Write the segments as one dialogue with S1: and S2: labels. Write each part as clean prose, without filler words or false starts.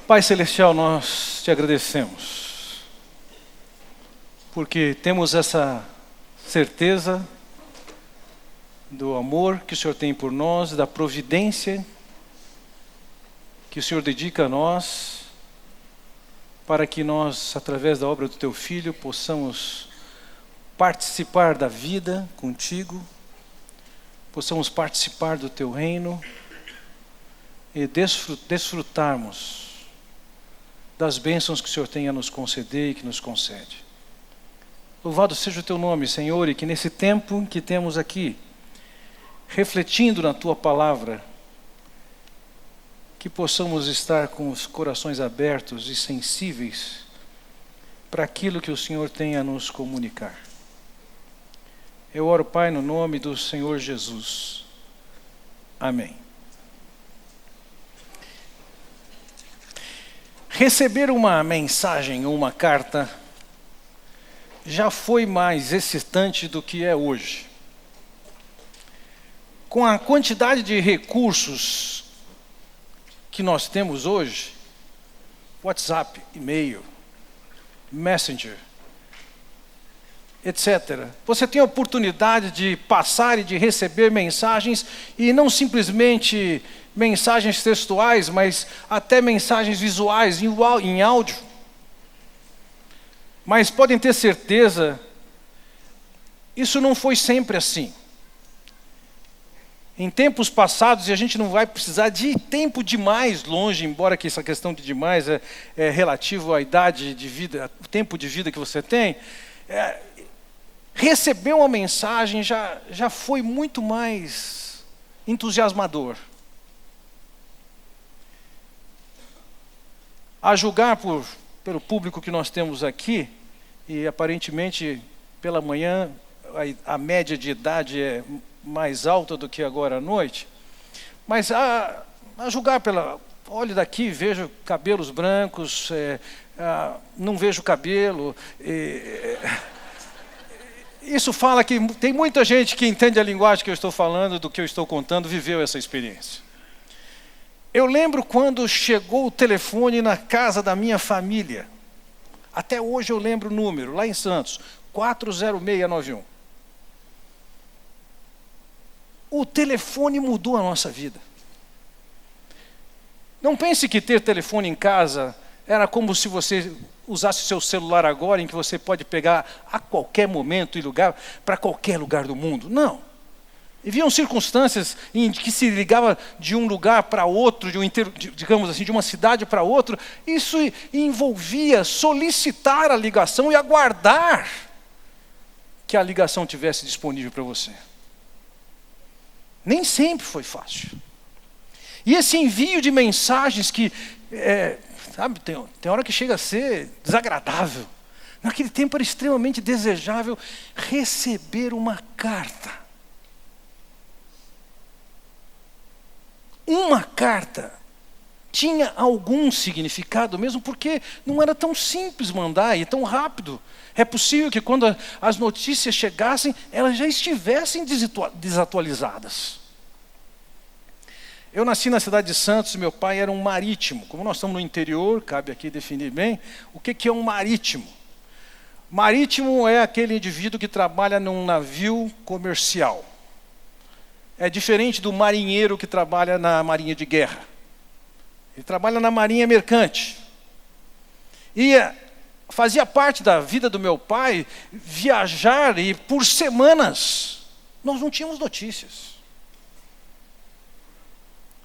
S1: Pai Celestial, nós te agradecemos, porque temos essa certeza do amor que o Senhor tem por nós, da providência que o Senhor dedica a nós, para que nós, através da obra do Teu Filho, possamos participar da vida contigo, possamos participar do Teu reino e desfrutarmos das bênçãos que o Senhor tem a nos conceder e que nos concede. Louvado seja o Teu nome, Senhor, e que nesse tempo que temos aqui, refletindo na Tua palavra, que possamos estar com os corações abertos e sensíveis para aquilo que o Senhor tem a nos comunicar. Eu oro, Pai, no nome do Senhor Jesus. Amém. Receber uma mensagem ou uma carta já foi mais excitante do que é hoje. Com a quantidade de recursos que nós temos hoje, WhatsApp, e-mail, Messenger, etc. Você tem a oportunidade de passar e de receber mensagens, e não simplesmente mensagens textuais, mas até mensagens visuais, em áudio. Mas podem ter certeza, isso não foi sempre assim. Em tempos passados, e a gente não vai precisar de tempo demais longe, embora que essa questão de demais é relativo à idade de vida, o tempo de vida que você tem, receber uma mensagem já foi muito mais entusiasmador. A julgar pelo público que nós temos aqui, e aparentemente pela manhã a média de idade é mais alta do que agora à noite, mas a julgar olho daqui, vejo cabelos brancos, não vejo cabelo, isso fala que tem muita gente que entende a linguagem que eu estou falando, do que eu estou contando, viveu essa experiência. Eu lembro quando chegou o telefone na casa da minha família. Até hoje eu lembro o número, lá em Santos, 40691. O telefone mudou a nossa vida. Não pense que ter telefone em casa era como se você usasse o seu celular agora, em que você pode pegar a qualquer momento e lugar, para qualquer lugar do mundo. Não. Haviam circunstâncias em que se ligava de um lugar para outro, digamos assim, de uma cidade para outra. Isso envolvia solicitar a ligação e aguardar que a ligação tivesse disponível para você. Nem sempre foi fácil. E esse envio de mensagens que, sabe, tem hora que chega a ser desagradável. Naquele tempo era extremamente desejável receber uma carta. Uma carta tinha algum significado mesmo, porque não era tão simples mandar e tão rápido. É possível que quando as notícias chegassem, elas já estivessem desatualizadas. Eu nasci na cidade de Santos, meu pai era um marítimo. Como nós estamos no interior, cabe aqui definir bem, o que é um marítimo? Marítimo é aquele indivíduo que trabalha num navio comercial. É diferente do marinheiro que trabalha na marinha de guerra. Ele trabalha na marinha mercante. E fazia parte da vida do meu pai viajar, e por semanas nós não tínhamos notícias.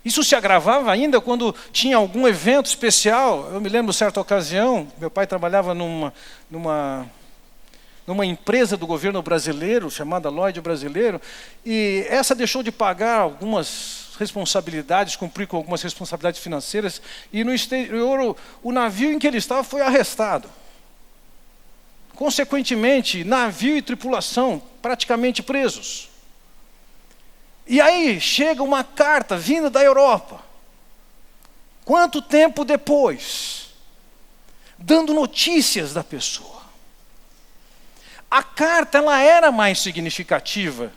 S1: Isso se agravava ainda quando tinha algum evento especial. Eu me lembro, certa ocasião, meu pai trabalhava numa empresa do governo brasileiro, chamada Lloyd Brasileiro, e essa deixou de pagar algumas responsabilidades, cumprir com algumas responsabilidades financeiras, e no exterior o navio em que ele estava foi arrestado. Consequentemente, navio e tripulação praticamente presos. E aí chega uma carta vinda da Europa. Quanto tempo depois? Dando notícias da pessoa. A carta, ela era mais significativa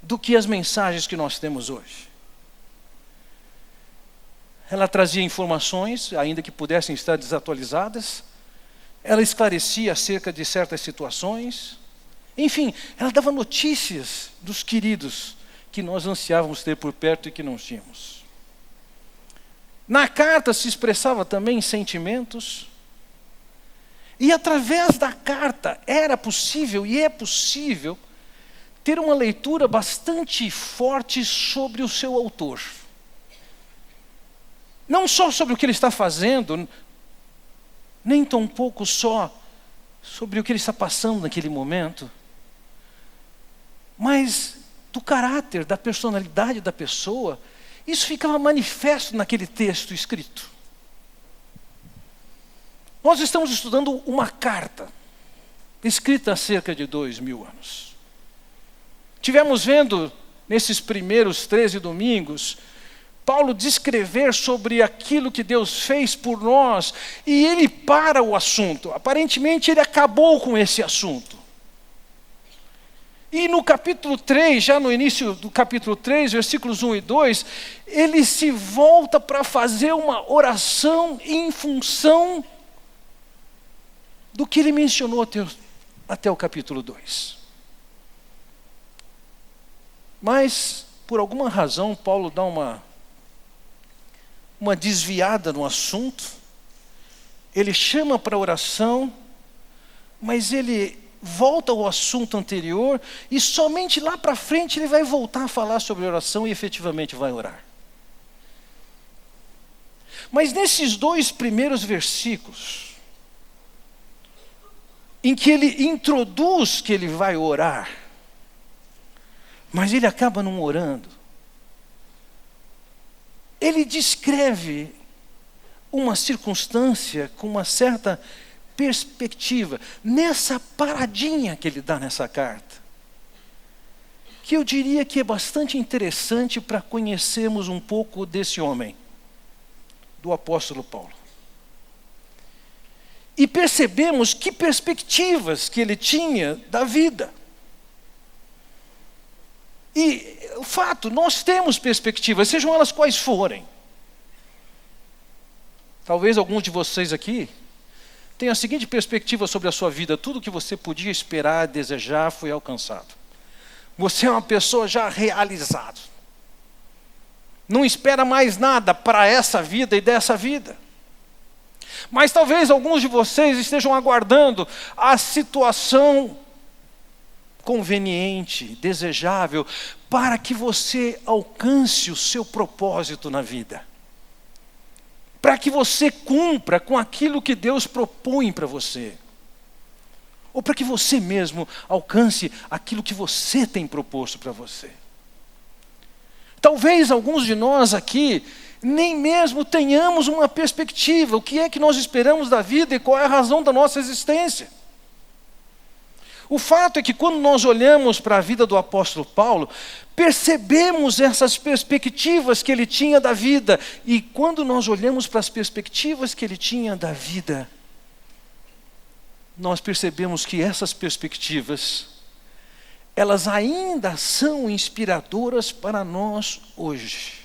S1: do que as mensagens que nós temos hoje. ela trazia informações, ainda que pudessem estar desatualizadas, ela esclarecia acerca de certas situações, enfim, ela dava notícias dos queridos que nós ansiávamos ter por perto e que não tínhamos. Na carta se expressava também sentimentos, e através da carta era possível e é possível ter uma leitura bastante forte sobre o seu autor. Não só sobre o que ele está fazendo, nem tampouco só sobre o que ele está passando naquele momento, mas do caráter, da personalidade da pessoa. Isso ficava manifesto naquele texto escrito. Nós estamos estudando uma carta, escrita há cerca de 2000 anos. Tivemos vendo, nesses primeiros 13 domingos, Paulo descrever sobre aquilo que Deus fez por nós, e ele para o assunto. Aparentemente ele acabou com esse assunto. E no capítulo 3, já no início do capítulo 3, versículos 1 e 2, ele se volta para fazer uma oração em função do que ele mencionou até o capítulo 2. Mas, por alguma razão, Paulo dá uma desviada no assunto, ele chama para oração, mas ele volta ao assunto anterior, e somente lá para frente ele vai voltar a falar sobre oração e efetivamente vai orar. Mas nesses 2 primeiros versículos, em que ele introduz que ele vai orar, mas ele acaba não orando, ele descreve uma circunstância com uma certa perspectiva, nessa paradinha que ele dá nessa carta, que eu diria que é bastante interessante para conhecermos um pouco desse homem, do apóstolo Paulo. E percebemos que perspectivas que ele tinha da vida. E o fato, nós temos perspectivas, sejam elas quais forem. Talvez alguns de vocês aqui tenham a seguinte perspectiva sobre a sua vida: tudo que você podia esperar, desejar, foi alcançado. Você é uma pessoa já realizada. Não espera mais nada para essa vida e dessa vida. Mas talvez alguns de vocês estejam aguardando a situação conveniente, desejável, para que você alcance o seu propósito na vida. Para que você cumpra com aquilo que Deus propõe para você. Ou para que você mesmo alcance aquilo que você tem proposto para você. Talvez alguns de nós aqui nem mesmo tenhamos uma perspectiva. O que é que nós esperamos da vida e qual é a razão da nossa existência? O fato é que quando nós olhamos para a vida do apóstolo Paulo, percebemos essas perspectivas que ele tinha da vida. E quando nós olhamos para as perspectivas que ele tinha da vida, nós percebemos que essas perspectivas, elas ainda são inspiradoras para nós hoje.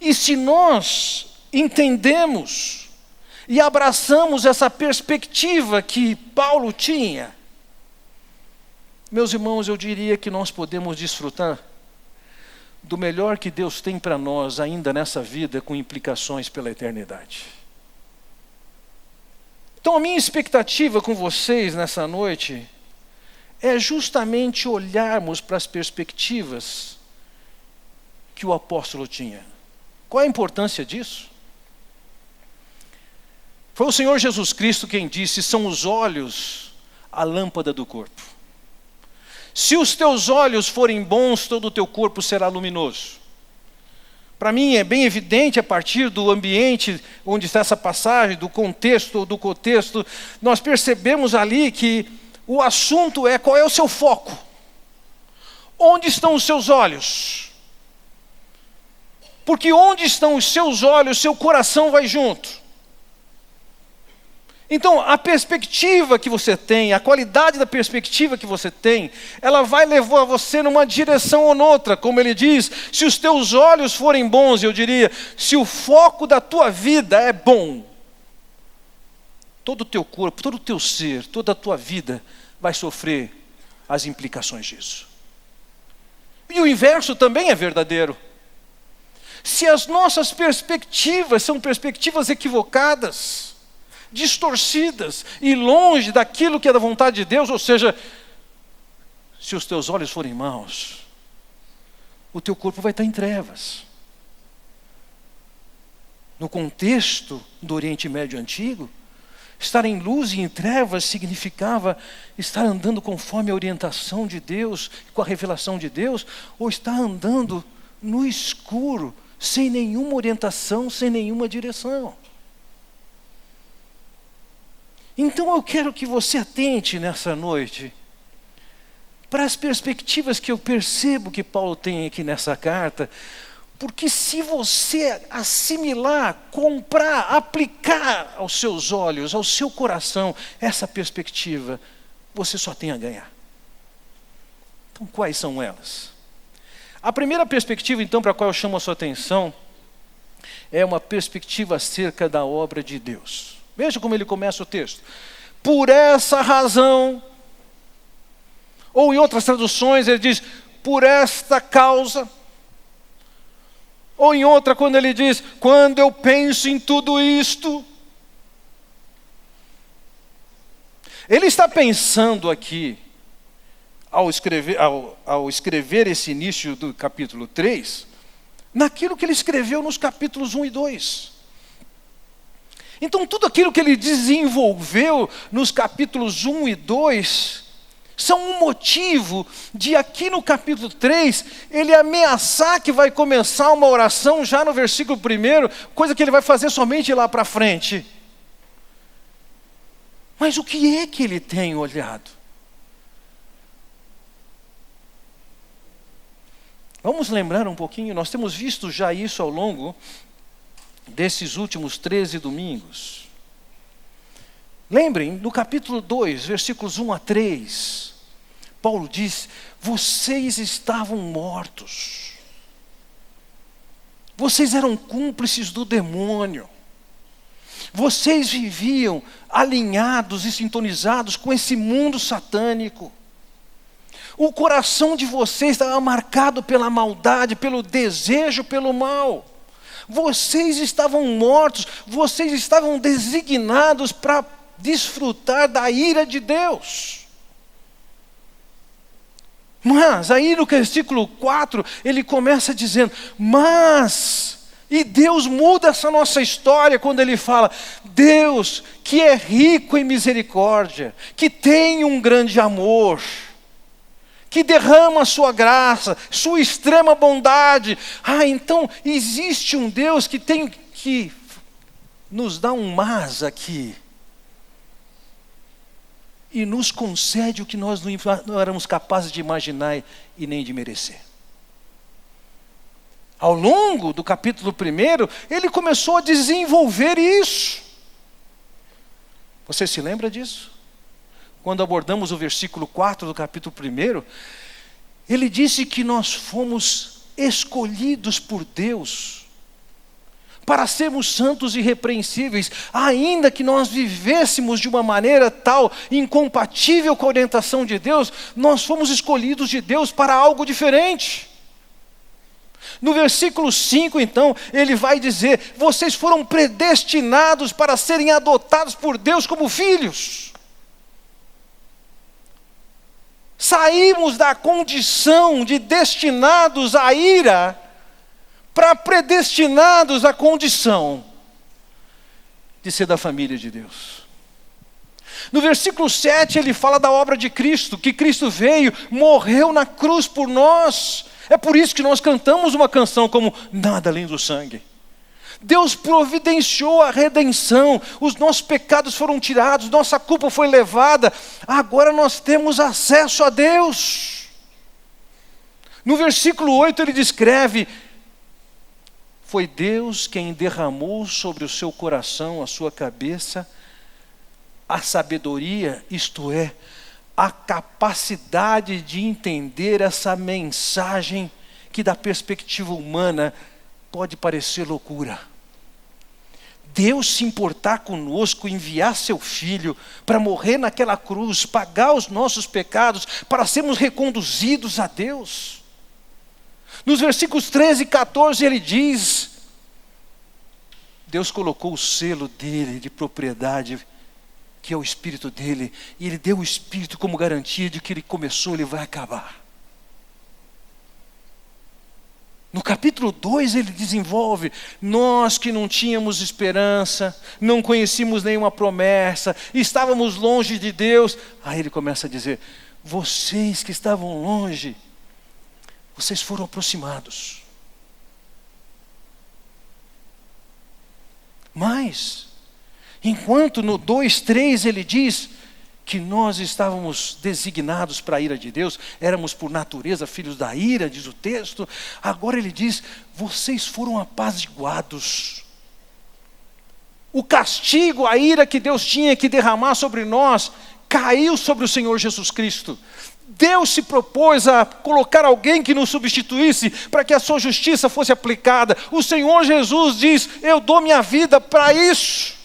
S1: E se nós entendemos e abraçamos essa perspectiva que Paulo tinha, meus irmãos, eu diria que nós podemos desfrutar do melhor que Deus tem para nós ainda nessa vida, com implicações pela eternidade. Então a minha expectativa com vocês nessa noite é justamente olharmos para as perspectivas que o apóstolo tinha. Qual a importância disso? Foi o Senhor Jesus Cristo quem disse: são os olhos a lâmpada do corpo. Se os teus olhos forem bons, todo o teu corpo será luminoso. Para mim é bem evidente, a partir do ambiente onde está essa passagem, do contexto, nós percebemos ali que o assunto é: qual é o seu foco? Onde estão os seus olhos? Porque onde estão os seus olhos, seu coração vai junto. Então, a perspectiva que você tem, a qualidade da perspectiva que você tem, ela vai levar você numa direção ou noutra. Como ele diz, se os teus olhos forem bons, eu diria, se o foco da tua vida é bom, todo o teu corpo, todo o teu ser, toda a tua vida vai sofrer as implicações disso. E o inverso também é verdadeiro. Se as nossas perspectivas são perspectivas equivocadas, distorcidas e longe daquilo que é da vontade de Deus, ou seja, se os teus olhos forem maus, o teu corpo vai estar em trevas. No contexto do Oriente Médio Antigo, estar em luz e em trevas significava estar andando conforme a orientação de Deus, com a revelação de Deus, ou estar andando no escuro, sem nenhuma orientação, sem nenhuma direção. Então eu quero que você atente nessa noite para as perspectivas que eu percebo que Paulo tem aqui nessa carta, porque se você assimilar, comprar, aplicar aos seus olhos, ao seu coração, essa perspectiva, você só tem a ganhar. Então quais são elas? A primeira perspectiva, então, para a qual eu chamo a sua atenção, é uma perspectiva acerca da obra de Deus. Veja como ele começa o texto. Por essa razão, ou em outras traduções ele diz, por esta causa. Ou em outra, quando ele diz, quando eu penso em tudo isto. Ele está pensando aqui, ao escrever esse início do capítulo 3, naquilo que ele escreveu nos capítulos 1 e 2. Então tudo aquilo que ele desenvolveu nos capítulos 1 e 2, são um motivo de aqui no capítulo 3, ele ameaçar que vai começar uma oração já no versículo 1, coisa que ele vai fazer somente lá para frente. Mas o que é que ele tem olhado? Vamos lembrar um pouquinho, nós temos visto já isso ao longo desses últimos 13 domingos. Lembrem, no capítulo 2, versículos 1 a 3, Paulo diz, vocês estavam mortos. Vocês eram cúmplices do demônio. Vocês viviam alinhados e sintonizados com esse mundo satânico. O coração de vocês estava marcado pela maldade, pelo desejo, pelo mal. Vocês estavam mortos, vocês estavam designados para desfrutar da ira de Deus. Mas aí no versículo 4, ele começa dizendo, e Deus muda essa nossa história quando ele fala, Deus que é rico em misericórdia, que tem um grande amor, que derrama a sua graça, sua extrema bondade. Então existe um Deus que nos dá um mas aqui. E nos concede o que nós não éramos capazes de imaginar e nem de merecer. Ao longo do capítulo 1, ele começou a desenvolver isso. Você se lembra disso? Quando abordamos o versículo 4 do capítulo 1, ele disse que nós fomos escolhidos por Deus para sermos santos e irrepreensíveis, ainda que nós vivêssemos de uma maneira tal, incompatível com a orientação de Deus, nós fomos escolhidos de Deus para algo diferente. No versículo 5, então, ele vai dizer, vocês foram predestinados para serem adotados por Deus como filhos. Saímos da condição de destinados à ira para predestinados à condição de ser da família de Deus. No versículo 7 ele fala da obra de Cristo, que Cristo veio, morreu na cruz por nós. É por isso que nós cantamos uma canção como Nada Além do Sangue. Deus providenciou a redenção, os nossos pecados foram tirados, nossa culpa foi levada, agora nós temos acesso a Deus. No versículo 8 ele descreve, foi Deus quem derramou sobre o seu coração, a sua cabeça, A sabedoria, isto é, a capacidade de entender essa mensagem que da perspectiva humana pode parecer loucura. Deus se importar conosco, enviar seu Filho para morrer naquela cruz, pagar os nossos pecados, para sermos reconduzidos a Deus. Nos versículos 13 e 14 ele diz, Deus colocou o selo dele de propriedade, que é o Espírito dele, e ele deu o Espírito como garantia de que ele começou, ele vai acabar. No capítulo 2 ele desenvolve, nós que não tínhamos esperança, não conhecíamos nenhuma promessa, estávamos longe de Deus. Aí ele começa a dizer, vocês que estavam longe, vocês foram aproximados. Mas, enquanto no 2:3 ele diz que nós estávamos designados para a ira de Deus, éramos por natureza filhos da ira, diz o texto, agora ele diz, vocês foram apaziguados. O castigo, a ira que Deus tinha que derramar sobre nós, caiu sobre o Senhor Jesus Cristo. Deus se propôs a colocar alguém que nos substituísse para que a sua justiça fosse aplicada. O Senhor Jesus diz, eu dou minha vida para isso.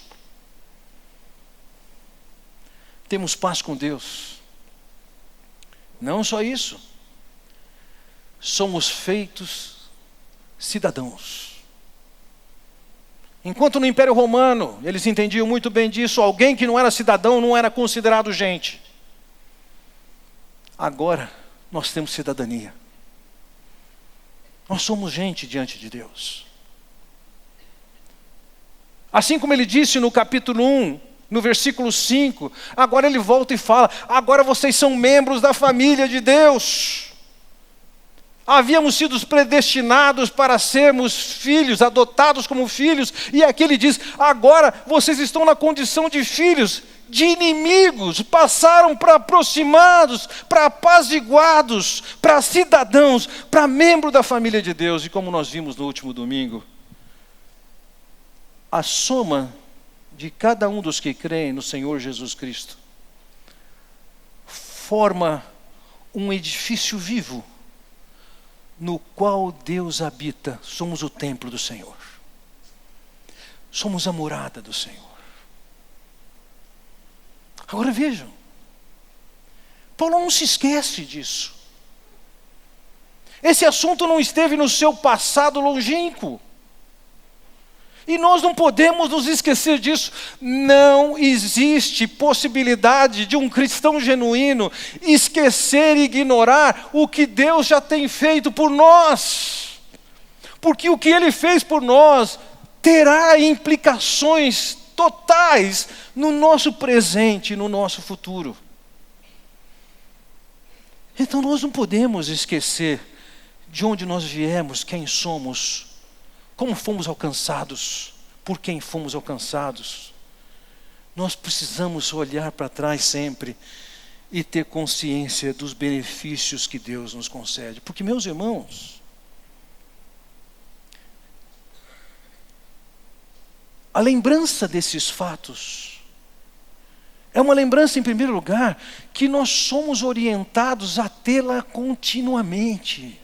S1: Temos paz com Deus. Não só isso, somos feitos cidadãos. Enquanto no Império Romano, eles entendiam muito bem disso, alguém que não era cidadão não era considerado gente. Agora, nós temos cidadania. Nós somos gente diante de Deus. Assim como ele disse no capítulo 1, no versículo 5, agora ele volta e fala, agora vocês são membros da família de Deus. Havíamos sido predestinados para sermos filhos, adotados como filhos, e aqui ele diz, agora vocês estão na condição de filhos, de inimigos, passaram para aproximados, para apaziguados, para cidadãos, para membro da família de Deus. E como nós vimos no último domingo, a soma de cada um dos que creem no Senhor Jesus Cristo forma um edifício vivo no qual Deus habita. Somos o templo do Senhor. Somos a morada do Senhor. Agora vejam, Paulo não se esquece disso. Esse assunto não esteve no seu passado longínquo. E nós não podemos nos esquecer disso. Não existe possibilidade de um cristão genuíno esquecer e ignorar o que Deus já tem feito por nós. Porque o que Ele fez por nós terá implicações totais no nosso presente e no nosso futuro. Então nós não podemos esquecer de onde nós viemos, quem somos, como fomos alcançados, por quem fomos alcançados. Nós precisamos olhar para trás sempre e ter consciência dos benefícios que Deus nos concede. Porque, meus irmãos, a lembrança desses fatos é uma lembrança, em primeiro lugar, que nós somos orientados a tê-la continuamente.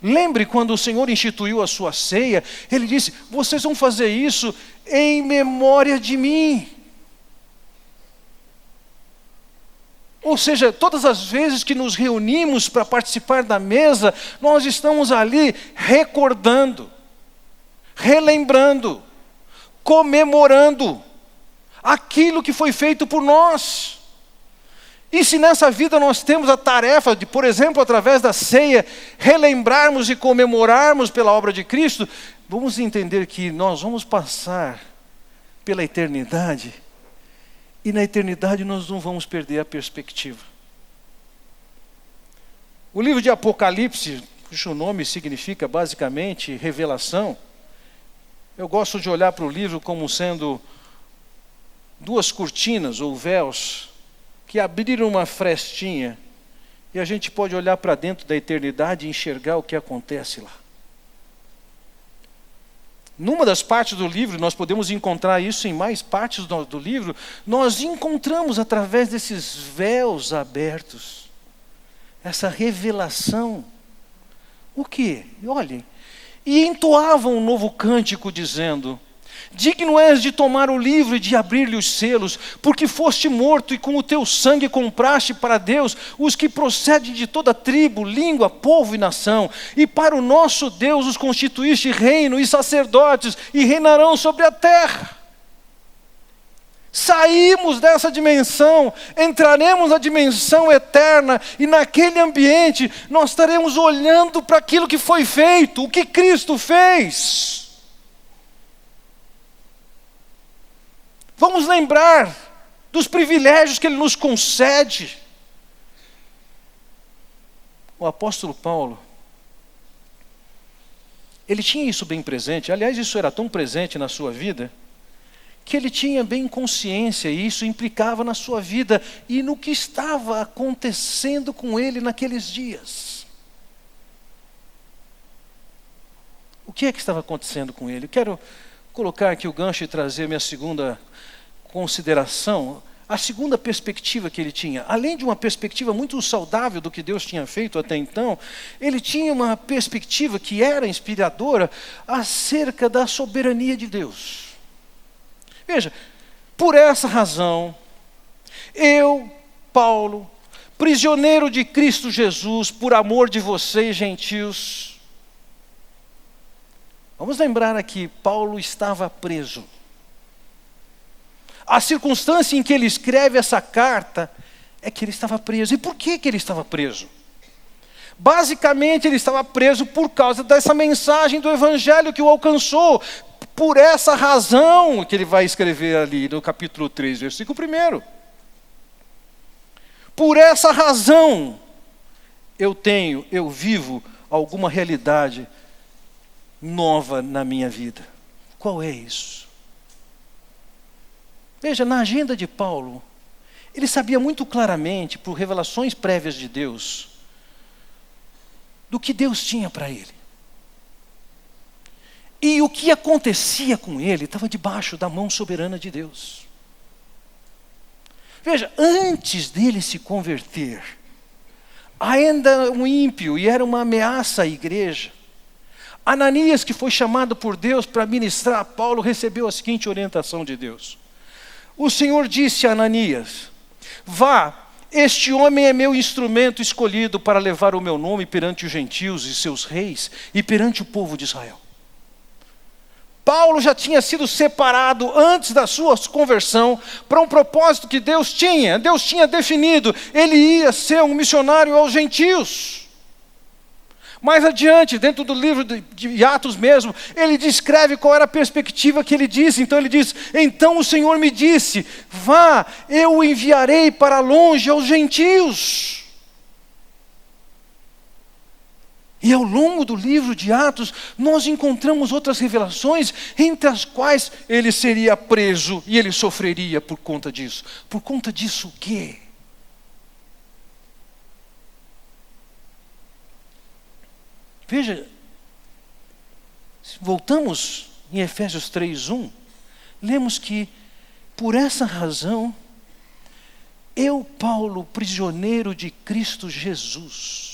S1: Lembre quando o Senhor instituiu a sua ceia, Ele disse, vocês vão fazer isso em memória de mim. Ou seja, todas as vezes que nos reunimos para participar da mesa, nós estamos ali recordando, relembrando, comemorando aquilo que foi feito por nós. E se nessa vida nós temos a tarefa de, por exemplo, através da ceia, relembrarmos e comemorarmos pela obra de Cristo, vamos entender que nós vamos passar pela eternidade, e na eternidade nós não vamos perder a perspectiva. O livro de Apocalipse, cujo nome significa basicamente revelação, eu gosto de olhar para o livro como sendo duas cortinas ou véus que abriram uma frestinha e a gente pode olhar para dentro da eternidade e enxergar o que acontece lá. Numa das partes do livro, nós podemos encontrar isso em mais partes do livro, nós encontramos através desses véus abertos, essa revelação. O quê? Olhem, e entoavam um novo cântico dizendo: digno és de tomar o livro e de abrir-lhe os selos, porque foste morto e com o teu sangue compraste para Deus os que procedem de toda tribo, língua, povo e nação. E para o nosso Deus os constituíste reino e sacerdotes, e reinarão sobre a terra. Saímos dessa dimensão, entraremos na dimensão eterna, e naquele ambiente nós estaremos olhando para aquilo que foi feito, o que Cristo fez. Vamos lembrar dos privilégios que Ele nos concede. O apóstolo Paulo, ele tinha isso bem presente. Aliás, isso era tão presente na sua vida, que ele tinha bem consciência, e isso implicava na sua vida e no que estava acontecendo com ele naqueles dias. O que é que estava acontecendo com ele? Eu quero colocar aqui o gancho e trazer minha segunda consideração, a segunda perspectiva que ele tinha. Além de uma perspectiva muito saudável do que Deus tinha feito até então, ele tinha uma perspectiva que era inspiradora acerca da soberania de Deus. Veja, por essa razão, eu, Paulo, prisioneiro de Cristo Jesus, por amor de vocês, gentios. Vamos lembrar aqui, Paulo estava preso. A circunstância em que ele escreve essa carta é que ele estava preso. E por que ele estava preso? Basicamente, ele estava preso por causa dessa mensagem do Evangelho que o alcançou. Por essa razão que ele vai escrever ali no capítulo 3, versículo 1. Por essa razão eu vivo alguma realidade nova na minha vida. Qual é isso? Veja, na agenda de Paulo, ele sabia muito claramente, por revelações prévias de Deus, do que Deus tinha para ele. E o que acontecia com ele estava debaixo da mão soberana de Deus. Veja, antes dele se converter, ainda um ímpio, e era uma ameaça à igreja, Ananias, que foi chamado por Deus para ministrar a Paulo, recebeu a seguinte orientação de Deus. O Senhor disse a Ananias: vá, este homem é meu instrumento escolhido para levar o meu nome perante os gentios e seus reis e perante o povo de Israel. Paulo já tinha sido separado antes da sua conversão para um propósito que Deus tinha definido. Ele ia ser um missionário aos gentios. Mais adiante, dentro do livro de Atos mesmo, ele descreve qual era a perspectiva que ele disse. Então ele diz: então o Senhor me disse, vá, eu o enviarei para longe aos gentios. E ao longo do livro de Atos, nós encontramos outras revelações, entre as quais ele seria preso e ele sofreria por conta disso. Por conta disso o quê? Veja, voltamos em Efésios 3:1, lemos que, por essa razão, eu, Paulo, prisioneiro de Cristo Jesus.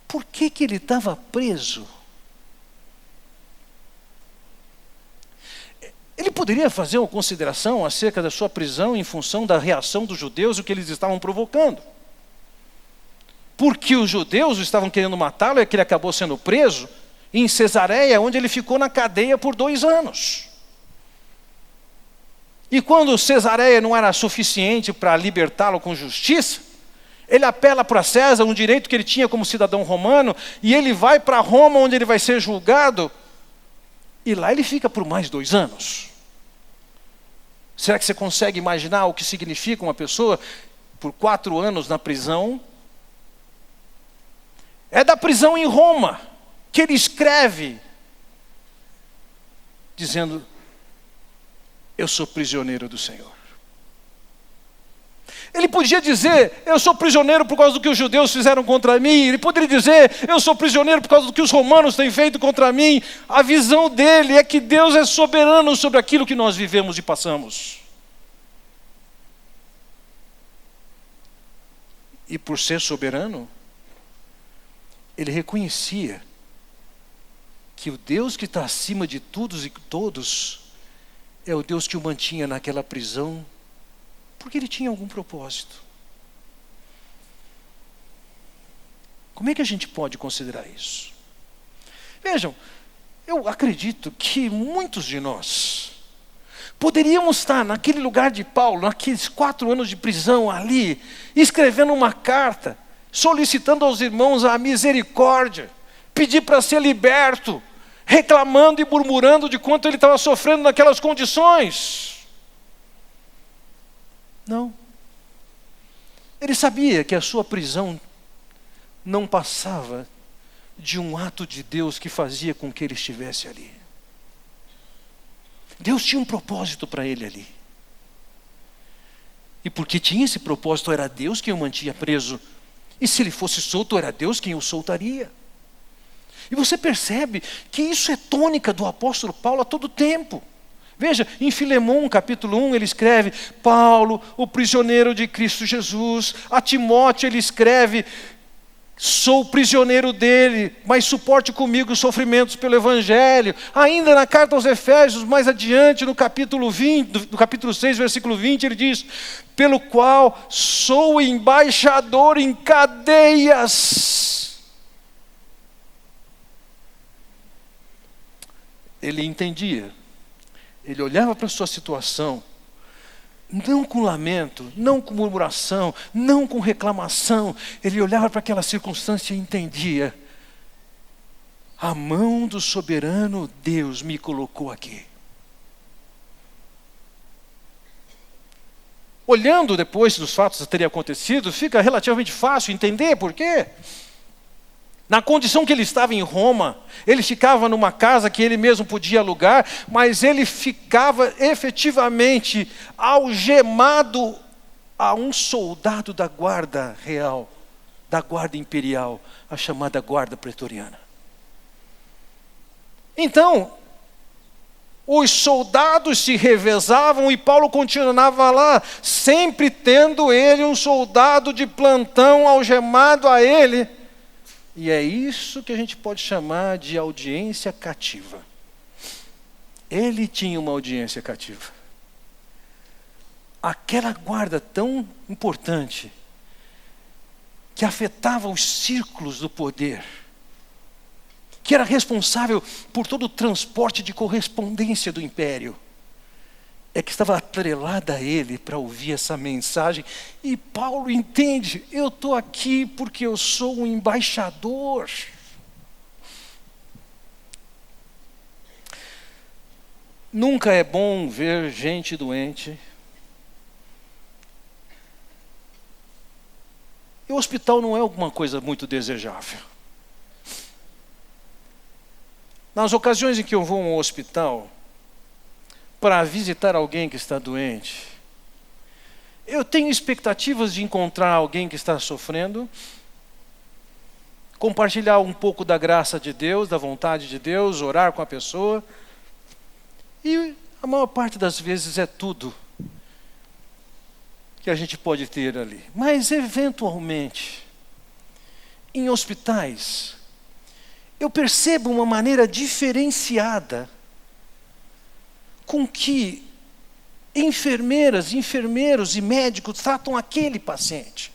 S1: Por que ele estava preso? Ele poderia fazer uma consideração acerca da sua prisão em função da reação dos judeus e o que eles estavam provocando. Porque os judeus estavam querendo matá-lo, é que ele acabou sendo preso em Cesareia, onde ele ficou na cadeia por 2 anos. E quando Cesareia não era suficiente para libertá-lo com justiça, ele apela para César, um direito que ele tinha como cidadão romano, e ele vai para Roma, onde ele vai ser julgado, e lá ele fica por mais 2 anos. Será que você consegue imaginar o que significa uma pessoa por 4 anos na prisão? É da prisão em Roma que ele escreve, dizendo: eu sou prisioneiro do Senhor. Ele podia dizer, eu sou prisioneiro por causa do que os judeus fizeram contra mim. Ele poderia dizer, eu sou prisioneiro por causa do que os romanos têm feito contra mim. A visão dele é que Deus é soberano sobre aquilo que nós vivemos e passamos. E por ser soberano, ele reconhecia que o Deus que está acima de todos e todos é o Deus que o mantinha naquela prisão, porque ele tinha algum propósito. Como é que a gente pode considerar isso? Vejam, eu acredito que muitos de nós poderíamos estar naquele lugar de Paulo, naqueles 4 anos de prisão ali, escrevendo uma carta, solicitando aos irmãos a misericórdia, pedir para ser liberto, reclamando e murmurando de quanto ele estava sofrendo naquelas condições. Não. Ele sabia que a sua prisão não passava de um ato de Deus que fazia com que ele estivesse ali. Deus tinha um propósito para ele ali. E porque tinha esse propósito, era Deus quem o mantinha preso. E se ele fosse solto, era Deus quem o soltaria. E você percebe que isso é tônica do apóstolo Paulo a todo tempo. Veja, em Filemão, capítulo 1, ele escreve, Paulo, o prisioneiro de Cristo Jesus. A Timóteo ele escreve, sou prisioneiro dele, mas suporte comigo os sofrimentos pelo Evangelho. Ainda na carta aos Efésios, mais adiante, no capítulo 6, versículo 20, ele diz, pelo qual sou embaixador em cadeias. Ele entendia. Ele olhava para a sua situação, não com lamento, não com murmuração, não com reclamação. Ele olhava para aquela circunstância e entendia. A mão do soberano Deus me colocou aqui. Olhando depois dos fatos que teriam acontecido, fica relativamente fácil entender por quê. Na condição que ele estava em Roma, ele ficava numa casa que ele mesmo podia alugar, mas ele ficava efetivamente algemado a um soldado da guarda real, da guarda imperial, a chamada guarda pretoriana. Então, os soldados se revezavam e Paulo continuava lá, sempre tendo ele um soldado de plantão algemado a ele. E é isso que a gente pode chamar de audiência cativa. Ele tinha uma audiência cativa. Aquela guarda tão importante, que afetava os círculos do poder, que era responsável por todo o transporte de correspondência do império, é que estava atrelada a ele para ouvir essa mensagem. E Paulo entende, eu estou aqui porque eu sou um embaixador. Nunca é bom ver gente doente. E o hospital não é alguma coisa muito desejável. Nas ocasiões em que eu vou a um hospital para visitar alguém que está doente, eu tenho expectativas de encontrar alguém que está sofrendo, compartilhar um pouco da graça de Deus, da vontade de Deus, orar com a pessoa, e a maior parte das vezes é tudo que a gente pode ter ali. Mas eventualmente, em hospitais, eu percebo uma maneira diferenciada com que enfermeiras, enfermeiros e médicos tratam aquele paciente.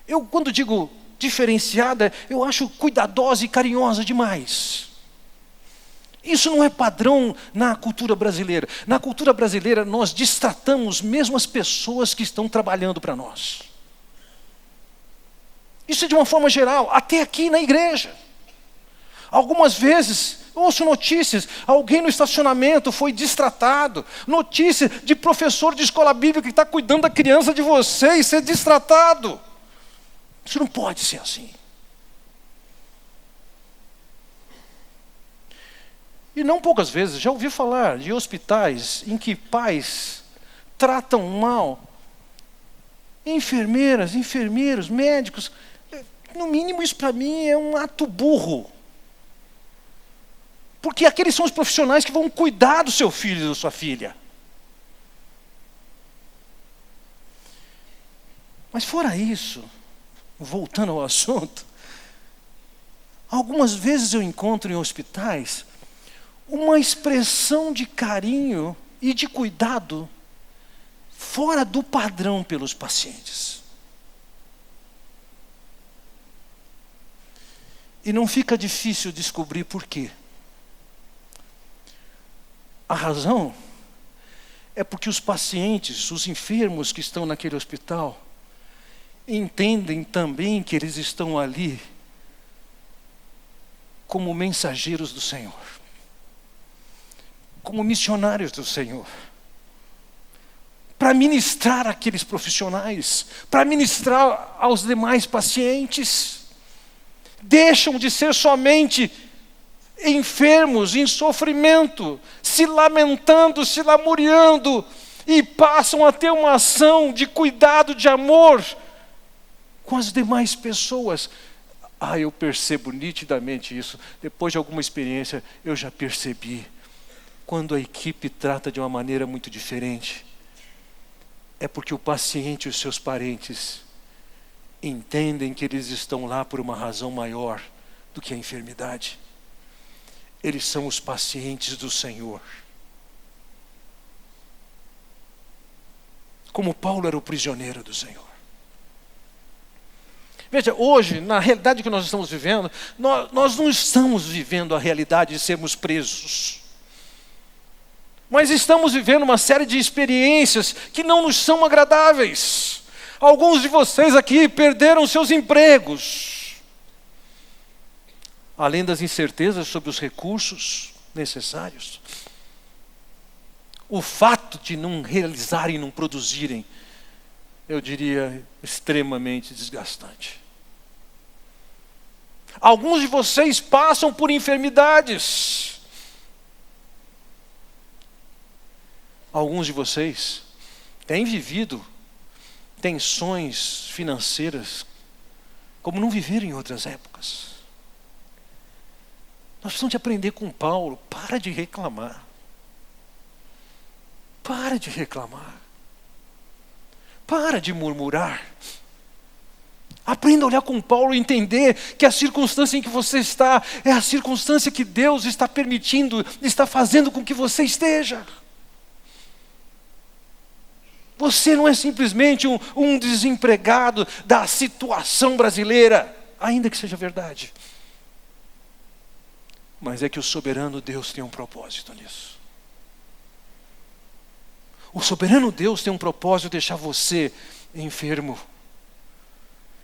S1: Eu, quando digo diferenciada, eu acho cuidadosa e carinhosa demais. Isso não é padrão na cultura brasileira. Na cultura brasileira, nós destratamos mesmo as pessoas que estão trabalhando para nós. Isso é de uma forma geral, até aqui na igreja. Algumas vezes, ouço notícias, alguém no estacionamento foi destratado. Notícia de professor de escola bíblica que está cuidando da criança de você e ser destratado. Isso não pode ser assim. E não poucas vezes, já ouvi falar de hospitais em que pais tratam mal enfermeiras, enfermeiros, médicos. No mínimo isso para mim é um ato burro. Porque aqueles são os profissionais que vão cuidar do seu filho e da sua filha. Mas fora isso, voltando ao assunto, algumas vezes eu encontro em hospitais uma expressão de carinho e de cuidado fora do padrão pelos pacientes. E não fica difícil descobrir por quê. A razão é porque os pacientes, os enfermos que estão naquele hospital, entendem também que eles estão ali como mensageiros do Senhor, como missionários do Senhor, para ministrar àqueles profissionais, para ministrar aos demais pacientes. Deixam de ser somente enfermos, em sofrimento, se lamentando, se lamuriando, e passam a ter uma ação de cuidado, de amor com as demais pessoas. Eu percebo nitidamente isso. Depois de alguma experiência, eu já percebi. Quando a equipe trata de uma maneira muito diferente, é porque o paciente e os seus parentes entendem que eles estão lá por uma razão maior do que a enfermidade. Eles são os pacientes do Senhor. Como Paulo era o prisioneiro do Senhor. Veja, hoje, na realidade que nós estamos vivendo, nós não estamos vivendo a realidade de sermos presos. Mas estamos vivendo uma série de experiências que não nos são agradáveis. Alguns de vocês aqui perderam seus empregos. Além das incertezas sobre os recursos necessários. O fato de não realizarem, não produzirem, eu diria, extremamente desgastante. Alguns de vocês passam por enfermidades. Alguns de vocês têm vivido tensões financeiras como não viveram em outras épocas. Nós precisamos de aprender com Paulo. Para de reclamar. Para de reclamar. Para de murmurar. Aprenda a olhar com Paulo e entender que a circunstância em que você está é a circunstância que Deus está permitindo, está fazendo com que você esteja. Você não é simplesmente um desempregado da situação brasileira, ainda que seja verdade. Mas é que o soberano Deus tem um propósito nisso. O soberano Deus tem um propósito de deixar você enfermo.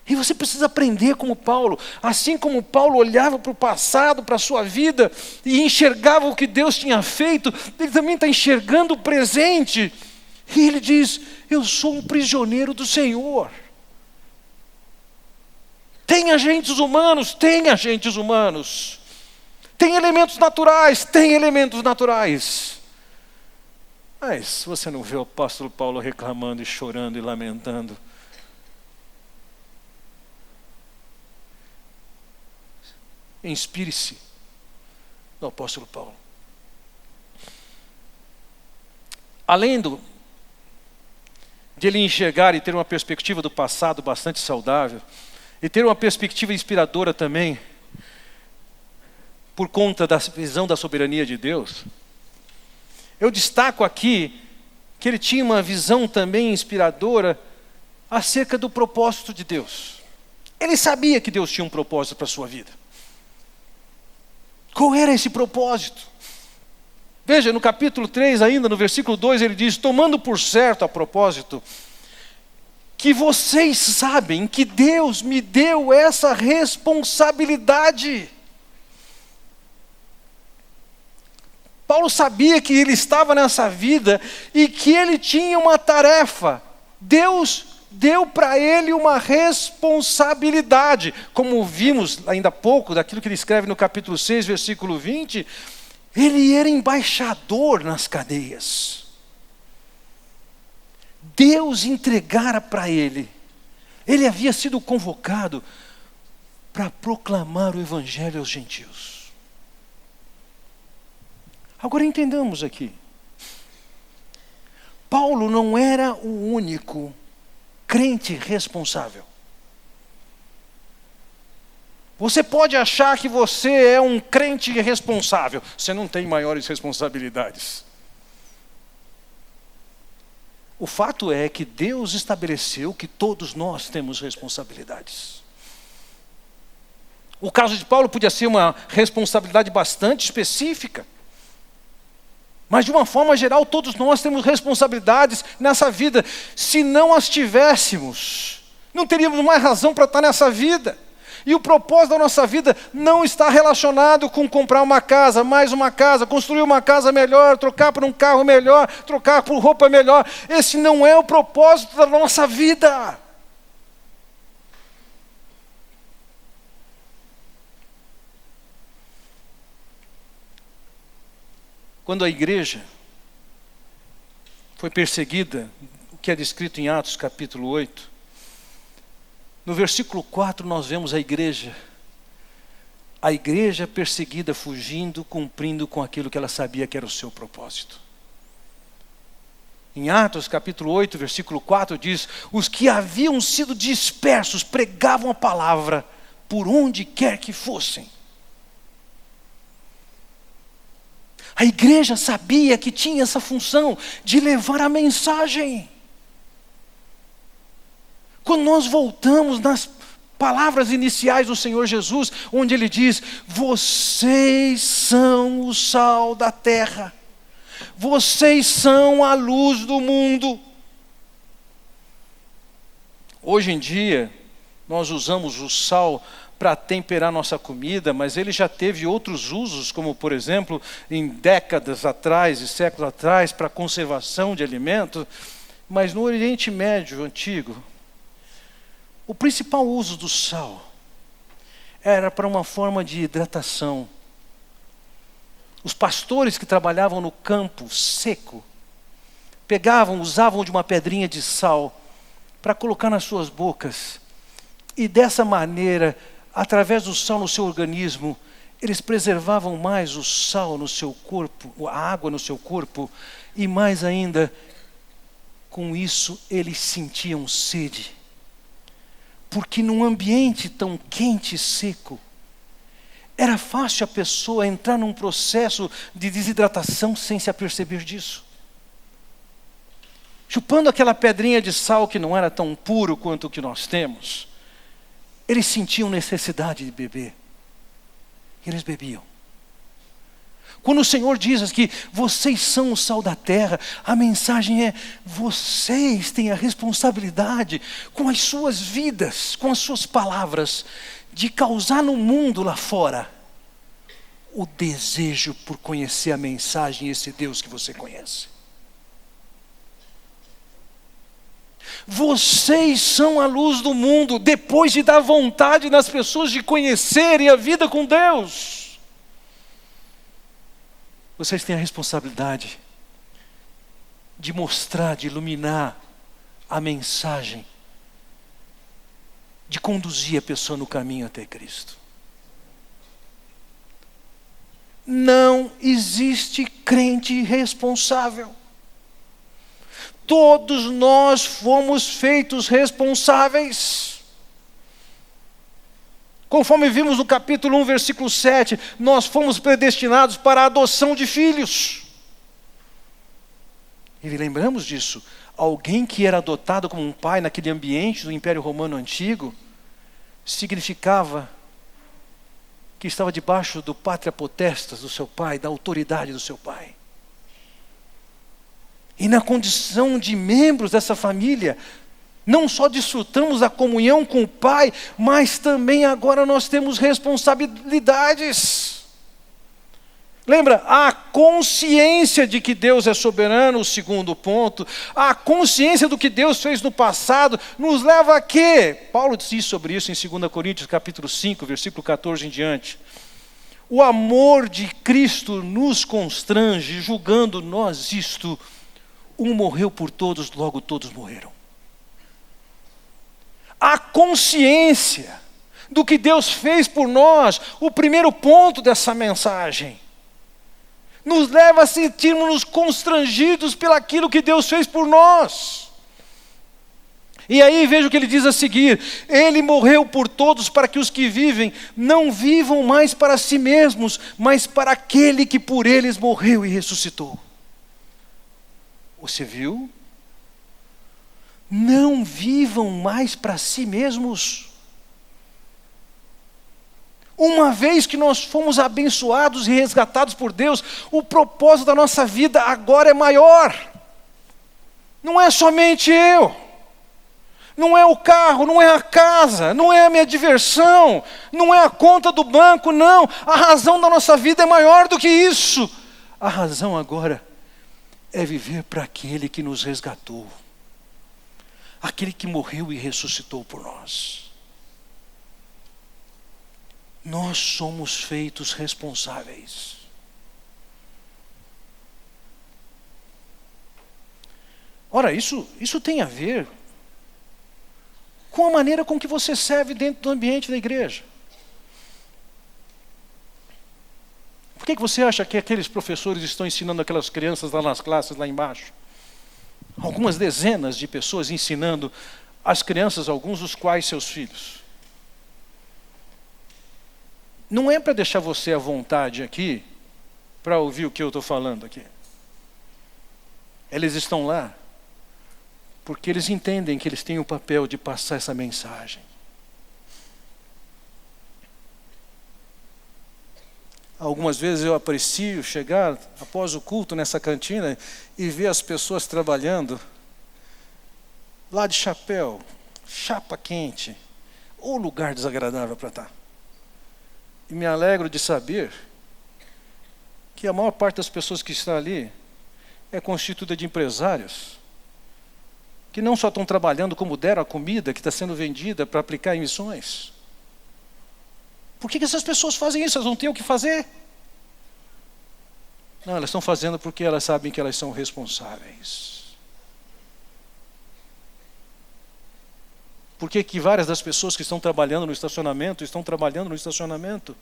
S1: E você precisa aprender como Paulo. Assim como Paulo olhava para o passado, para a sua vida, e enxergava o que Deus tinha feito, ele também está enxergando o presente. E ele diz, eu sou um prisioneiro do Senhor. Tem agentes humanos? Tem agentes humanos. Tem elementos naturais? Tem elementos naturais. Mas você não vê o apóstolo Paulo reclamando e chorando e lamentando. Inspire-se no apóstolo Paulo. Além de ele enxergar e ter uma perspectiva do passado bastante saudável, e ter uma perspectiva inspiradora também, por conta da visão da soberania de Deus, eu destaco aqui que ele tinha uma visão também inspiradora acerca do propósito de Deus. Ele sabia que Deus tinha um propósito para a sua vida. Qual era esse propósito? Veja, no capítulo 3 ainda, no versículo 2, ele diz, tomando por certo a propósito, que vocês sabem que Deus me deu essa responsabilidade. Paulo sabia que ele estava nessa vida e que ele tinha uma tarefa. Deus deu para ele uma responsabilidade. Como vimos ainda há pouco, daquilo que ele escreve no capítulo 6, versículo 20, ele era embaixador nas cadeias. Deus entregara para ele. Ele havia sido convocado para proclamar o evangelho aos gentios. Agora entendamos aqui. Paulo não era o único crente responsável. Você pode achar que você é um crente responsável. Você não tem maiores responsabilidades. O fato é que Deus estabeleceu que todos nós temos responsabilidades. O caso de Paulo podia ser uma responsabilidade bastante específica. Mas de uma forma geral, todos nós temos responsabilidades nessa vida. Se não as tivéssemos, não teríamos mais razão para estar nessa vida. E o propósito da nossa vida não está relacionado com comprar uma casa, mais uma casa, construir uma casa melhor, trocar por um carro melhor, trocar por roupa melhor. Esse não é o propósito da nossa vida. Quando a igreja foi perseguida, o que é descrito em Atos capítulo 8, no versículo 4 nós vemos a igreja perseguida, fugindo, cumprindo com aquilo que ela sabia que era o seu propósito. Em Atos capítulo 8, versículo 4 diz: os que haviam sido dispersos pregavam a palavra por onde quer que fossem. A igreja sabia que tinha essa função de levar a mensagem. Quando nós voltamos nas palavras iniciais do Senhor Jesus, onde Ele diz: vocês são o sal da terra, vocês são a luz do mundo. Hoje em dia, nós usamos o sal para temperar nossa comida, mas ele já teve outros usos, como por exemplo, em décadas atrás e séculos atrás, para conservação de alimento. Mas no Oriente Médio antigo, o principal uso do sal era para uma forma de hidratação. Os pastores que trabalhavam no campo seco, usavam de uma pedrinha de sal para colocar nas suas bocas, e dessa maneira, através do sal no seu organismo, eles preservavam mais o sal no seu corpo, a água no seu corpo, e mais ainda, com isso eles sentiam sede. Porque num ambiente tão quente e seco, era fácil a pessoa entrar num processo de desidratação sem se aperceber disso. Chupando aquela pedrinha de sal que não era tão puro quanto o que nós temos, eles sentiam necessidade de beber. E eles bebiam. Quando o Senhor diz que vocês são o sal da terra, a mensagem é: vocês têm a responsabilidade com as suas vidas, com as suas palavras, de causar no mundo lá fora o desejo por conhecer a mensagem e esse Deus que você conhece. Vocês são a luz do mundo, depois de dar vontade nas pessoas de conhecerem a vida com Deus. Vocês têm a responsabilidade de mostrar, de iluminar a mensagem, de conduzir a pessoa no caminho até Cristo. Não existe crente irresponsável. Todos nós fomos feitos responsáveis. Conforme vimos no capítulo 1, versículo 7, nós fomos predestinados para a adoção de filhos. E lembramos disso. Alguém que era adotado como um pai naquele ambiente do Império Romano Antigo, significava que estava debaixo do pátria potestas do seu pai, da autoridade do seu pai. E na condição de membros dessa família, não só desfrutamos da comunhão com o Pai, mas também agora nós temos responsabilidades. Lembra? A consciência de que Deus é soberano, o segundo ponto, a consciência do que Deus fez no passado, nos leva a quê? Paulo diz sobre isso em 2 Coríntios capítulo 5, versículo 14 em diante. O amor de Cristo nos constrange, julgando nós isto: Um morreu por todos, logo todos morreram. A consciência do que Deus fez por nós, o primeiro ponto dessa mensagem, nos leva a sentirmos-nos constrangidos pelaquilo que Deus fez por nós. E aí veja o que ele diz a seguir: ele morreu por todos para que os que vivem não vivam mais para si mesmos, mas para aquele que por eles morreu e ressuscitou. Você viu? Não vivam mais para si mesmos. Uma vez que nós fomos abençoados e resgatados por Deus, o propósito da nossa vida agora é maior. Não é somente eu, não é o carro, não é a casa, não é a minha diversão, não é a conta do banco, não. A razão da nossa vida é maior do que isso. A razão agora é viver para aquele que nos resgatou, aquele que morreu e ressuscitou por nós. Nós somos feitos responsáveis. Ora, isso tem a ver com a maneira com que você serve dentro do ambiente da igreja. Por que você acha que aqueles professores estão ensinando aquelas crianças lá nas classes, lá embaixo? Algumas dezenas de pessoas ensinando as crianças, alguns dos quais seus filhos. Não é para deixar você à vontade aqui, para ouvir o que eu estou falando aqui. Eles estão lá porque eles entendem que eles têm o papel de passar essa mensagem. Algumas vezes eu aprecio chegar após o culto nessa cantina e ver as pessoas trabalhando lá de chapéu, chapa quente, ou lugar desagradável para estar. E me alegro de saber que a maior parte das pessoas que está ali é constituída de empresários que não só estão trabalhando, como deram a comida que está sendo vendida para aplicar em missões. Por que essas pessoas fazem isso? Elas não têm o que fazer? Não, elas estão fazendo porque elas sabem que elas são responsáveis. Por que várias das pessoas que estão trabalhando no estacionamento, estão trabalhando no estacionamento?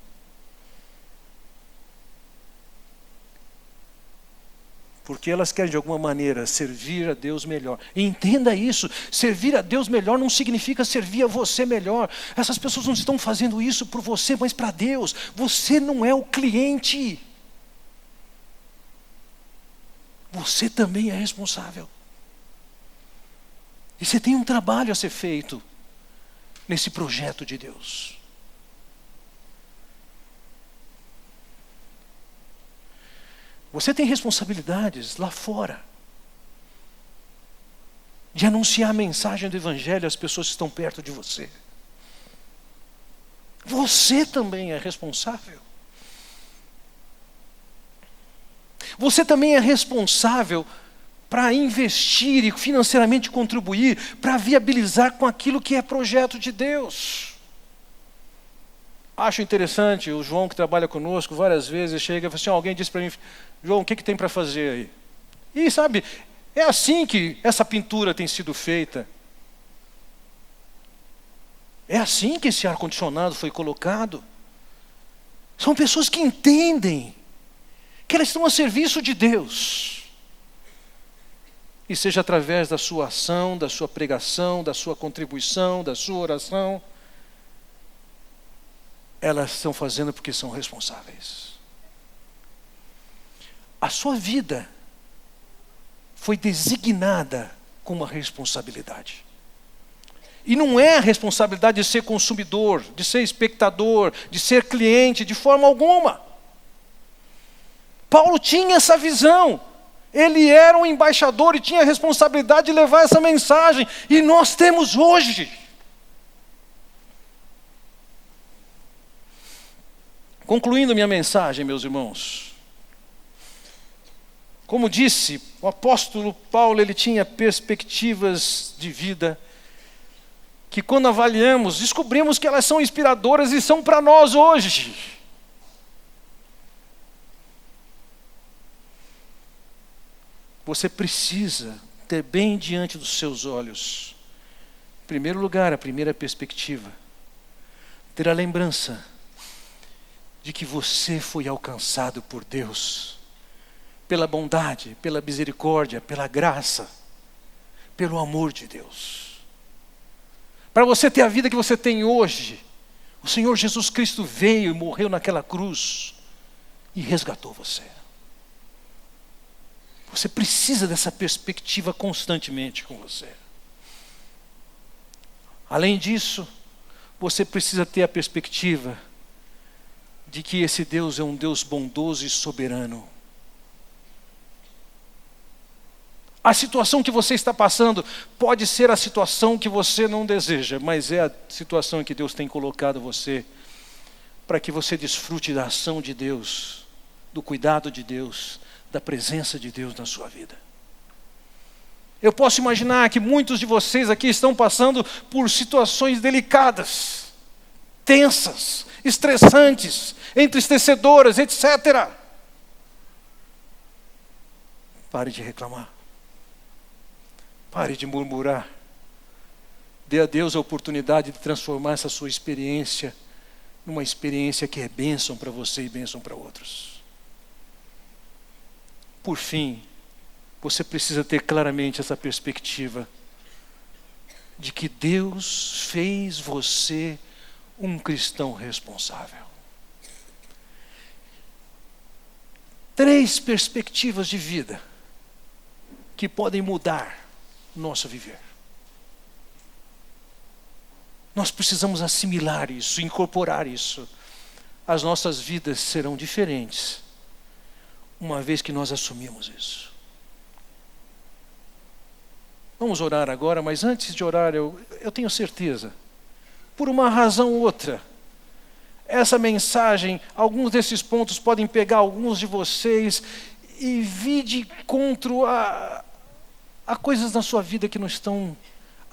S1: Porque elas querem de alguma maneira servir a Deus melhor. E entenda isso, servir a Deus melhor não significa servir a você melhor. Essas pessoas não estão fazendo isso por você, mas para Deus. Você não é o cliente. Você também é responsável. E você tem um trabalho a ser feito nesse projeto de Deus. Você tem responsabilidades lá fora de anunciar a mensagem do Evangelho às pessoas que estão perto de você. Você também é responsável. Você também é responsável para investir e financeiramente contribuir para viabilizar com aquilo que é projeto de Deus. Acho interessante, o João que trabalha conosco várias vezes chega e fala assim, alguém disse para mim, João, o que tem para fazer aí? E sabe, é assim que essa pintura tem sido feita. É assim que esse ar-condicionado foi colocado. São pessoas que entendem que elas estão a serviço de Deus. E seja através da sua ação, da sua pregação, da sua contribuição, da sua oração, elas estão fazendo porque são responsáveis. A sua vida foi designada com uma responsabilidade. E não é a responsabilidade de ser consumidor, de ser espectador, de ser cliente, de forma alguma. Paulo tinha essa visão. Ele era um embaixador e tinha a responsabilidade de levar essa mensagem. E nós temos hoje. Concluindo minha mensagem, meus irmãos. Como disse, o apóstolo Paulo, ele tinha perspectivas de vida que quando avaliamos, descobrimos que elas são inspiradoras e são para nós hoje. você precisa ter bem diante dos seus olhos, em primeiro lugar, a primeira perspectiva, ter a lembrança de que você foi alcançado por Deus, pela bondade, pela misericórdia, pela graça, pelo amor de Deus. Para você ter a vida que você tem hoje, o Senhor Jesus Cristo veio e morreu naquela cruz e resgatou você. Você precisa dessa perspectiva constantemente com você. Além disso, você precisa ter a perspectiva de que esse Deus é um Deus bondoso e soberano. A situação que você está passando pode ser a situação que você não deseja, mas é a situação em que Deus tem colocado você para que você desfrute da ação de Deus, do cuidado de Deus, da presença de Deus na sua vida. Eu posso imaginar que muitos de vocês aqui estão passando por situações delicadas, tensas, estressantes, entristecedoras, etc. Pare de reclamar. Pare de murmurar. Dê a Deus a oportunidade de transformar essa sua experiência numa experiência que é bênção para você e bênção para outros. Por fim, você precisa ter claramente essa perspectiva de que Deus fez você um cristão responsável. 3 perspectivas de vida que podem mudar o nosso viver. Nós precisamos assimilar isso, incorporar isso. As nossas vidas serão diferentes, uma vez que nós assumimos isso. Vamos orar agora, mas antes de orar, eu tenho certeza, por uma razão ou outra, essa mensagem, alguns desses pontos podem pegar alguns de vocês e vir de encontro a coisas na sua vida que não estão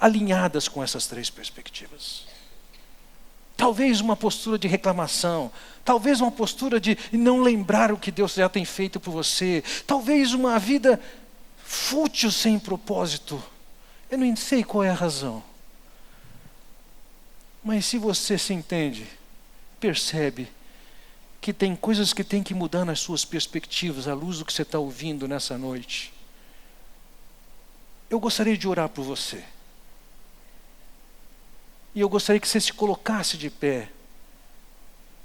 S1: alinhadas com essas 3 perspectivas. Talvez uma postura de reclamação, talvez uma postura de não lembrar o que Deus já tem feito por você, talvez uma vida fútil sem propósito. Eu não sei qual é a razão. Mas se você se entende, percebe que tem coisas que tem que mudar nas suas perspectivas, à luz do que você está ouvindo nessa noite, eu gostaria de orar por você. E eu gostaria que você se colocasse de pé.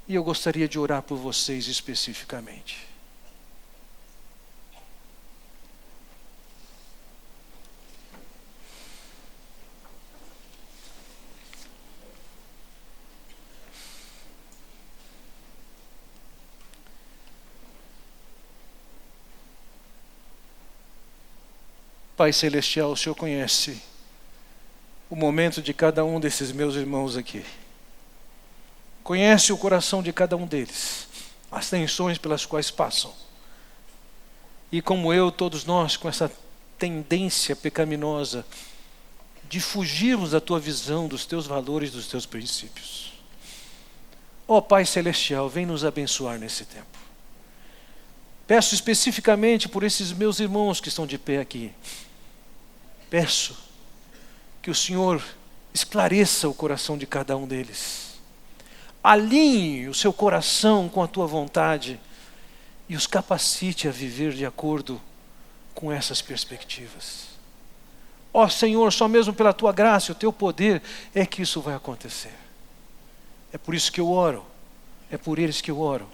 S1: E eu gostaria de orar por vocês especificamente. Pai Celestial, o Senhor conhece o momento de cada um desses meus irmãos aqui. Conhece o coração de cada um deles, as tensões pelas quais passam. E como eu, todos nós, com essa tendência pecaminosa de fugirmos da Tua visão, dos Teus valores, dos Teus princípios. Ó Pai Celestial, vem nos abençoar nesse tempo. Peço especificamente por esses meus irmãos que estão de pé aqui. Peço que o Senhor esclareça o coração de cada um deles. Alinhe o seu coração com a Tua vontade e os capacite a viver de acordo com essas perspectivas. Ó Senhor, só mesmo pela Tua graça e o Teu poder é que isso vai acontecer. É por isso que eu oro, é por eles que eu oro.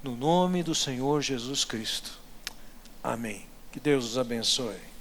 S1: No nome do Senhor Jesus Cristo. Amém. Que Deus os abençoe.